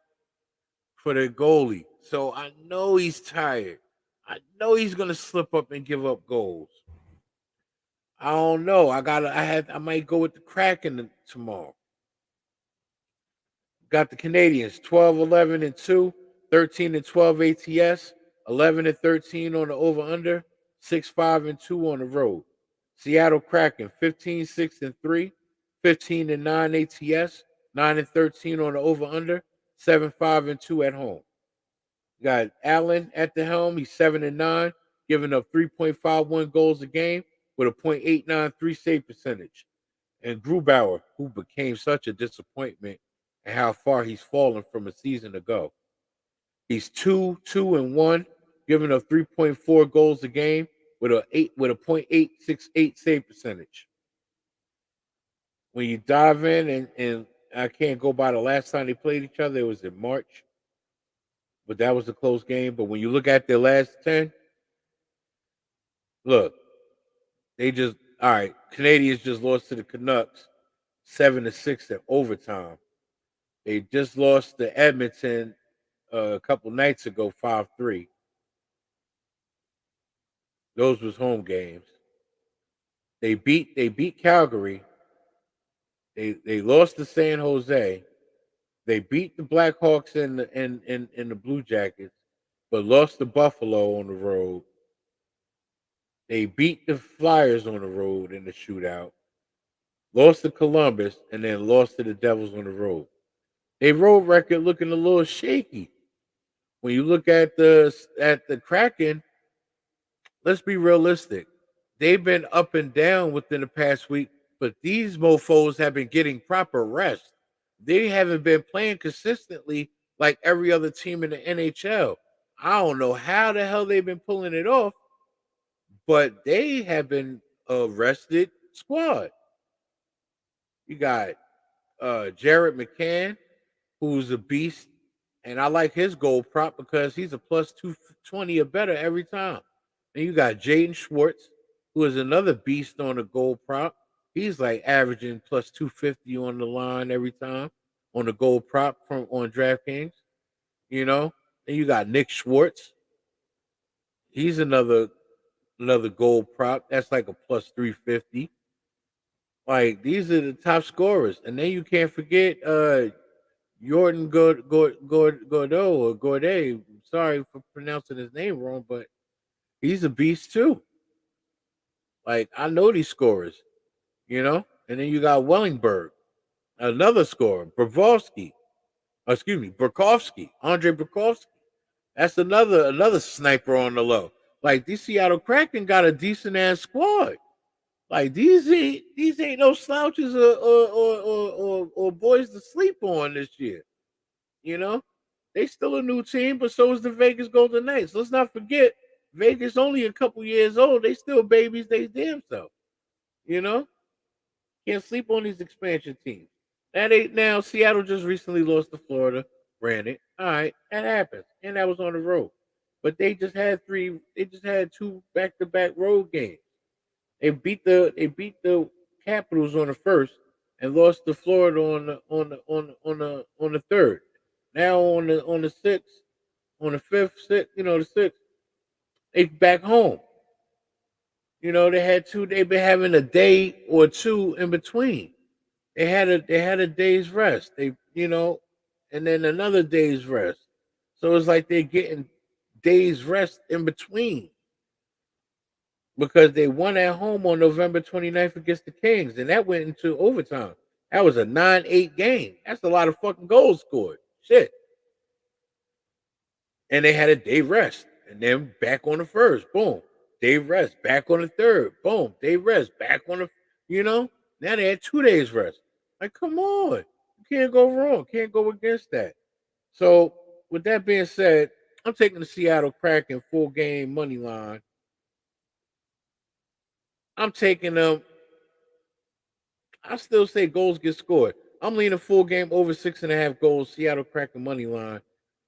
for the goalie. So I know he's tired. I know he's gonna slip up and give up goals. I don't know. I might go with the Kraken tomorrow. Got the Canadiens 12-11-2, 13-12 ATS, 11-13 on the over-under, 6-5-2 on the road. Seattle Kraken 15-6-3, 15-9 ATS, 9-13 on the over-under, 7-5-2 at home. Got Allen at the helm. He's 7-9, giving up 3.51 goals a game with a .893 save percentage. And Grubauer, who became such a disappointment, and how far he's fallen from a season ago. He's 2-2-1, giving up 3.4 goals a game with a .868 save percentage. When you dive in and I can't go by the last time they played each other, it was in March, but that was a close game. But when you look at their last 10, look, they just all right. Canadians just lost to the Canucks 7-6 in overtime. They just lost to Edmonton a couple nights ago, 5-3. Those was home games. They beat Calgary. They lost to San Jose. They beat the Blackhawks and the Blue Jackets, but lost to Buffalo on the road. They beat the Flyers on the road in the shootout. Lost to Columbus and then lost to the Devils on the road. Their road record looking a little shaky. When you look at the Kraken, let's be realistic. They've been up and down within the past week, but these mofos have been getting proper rest. They haven't been playing consistently like every other team in the NHL. I don't know how the hell they've been pulling it off, but they have been a rested squad. You got Jared McCann, who's a beast, and I like his goal prop because he's a plus 220 or better every time. And you got Jaden Schwartz, who is another beast on the goal prop. He's like averaging plus 250 on the line every time on the goal prop from on DraftKings. You know, and you got Nick Schwartz. He's another goal prop. That's like a plus 350. Like these are the top scorers, and then you can't forget Jordan Gordo or Gorday. Sorry for pronouncing his name wrong, but he's a beast too. Like I know these scorers, you know. And then you got Wellingberg, another scorer, Burakovsky, Andre Burakovsky. That's another sniper on the low. Like these Seattle Kraken got a decent ass squad. Like these ain't no slouches or boys to sleep on this year. You know, they still a new team, but so is the Vegas Golden Knights. Let's not forget, Vegas only a couple years old. They still babies. They damn self. You know, can't sleep on these expansion teams. Now Seattle just recently lost to Florida. Granted, all right, that happens, and that was on the road. But they just had three. They just had two back-to-back road games. They beat the Capitals on the first and lost to Florida on the third. Now on the sixth, on the fifth, sixth, the sixth, they back home. They had two. They've been having a day or two in between. They had a day's rest. And then another day's rest. So it's like they're getting days rest in between because they won at home on November 29th against the Kings, and that went into overtime. That was a 9-8 game. That's a lot of fucking goals scored. Shit. And they had a day rest, and then back on the first. Boom. Day rest. Back on the third. Boom. Day rest. Back on the, now they had 2 days rest. Like, come on. You can't go wrong. Can't go against that. So, with that being said, I'm taking the Seattle Kraken full game money line. I'm taking them. I still say goals get scored. I'm leaning full game over 6.5 goals, Seattle Kraken money line.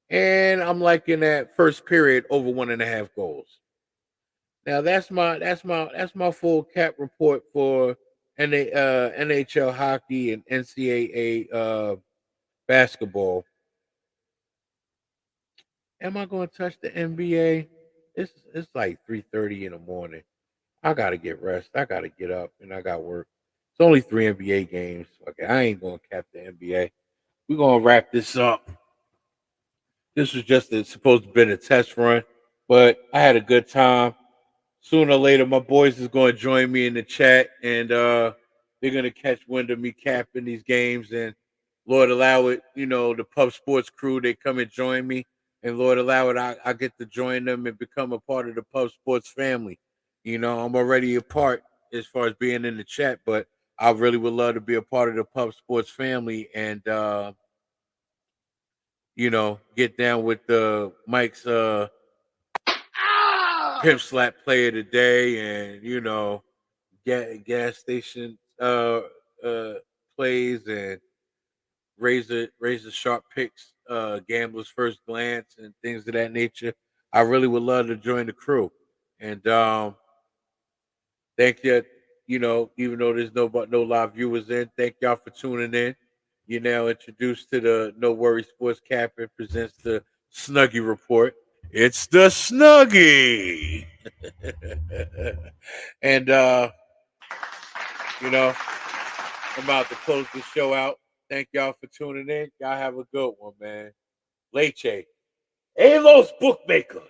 And I'm liking that first period over 1.5 goals. Now that's my full cap report for NHL hockey and NCAA basketball. Am I going to touch the NBA? It's like 3:30 in the morning. I gotta get rest. I gotta get up, and I got work. It's only 3 NBA games. Okay, I ain't gonna cap the NBA. We're gonna wrap this up. This was just supposed to be a test run, but I had a good time. Sooner or later, my boys is going to join me in the chat, and they're going to catch wind of me capping these games. And Lord allow it, the Pub Sports crew, they come and join me. And Lord allow it, I get to join them and become a part of the Pub Sports family. I'm already a part as far as being in the chat, but I really would love to be a part of the Pub Sports family and get down with Mike's pimp slap play of the day, and gas station plays, and razor sharp picks, gambler's first glance, and things of that nature. I really would love to join the crew, and thank you. Even though there's no live viewers in, thank y'all for tuning in. You're now introduced to the No Worry Sports Captain presents the Snuggy Report. It's the Snuggy. And I'm about to close the show out. Thank y'all for tuning in. Y'all have a good one, man. Leche. Hey, los bookmakers.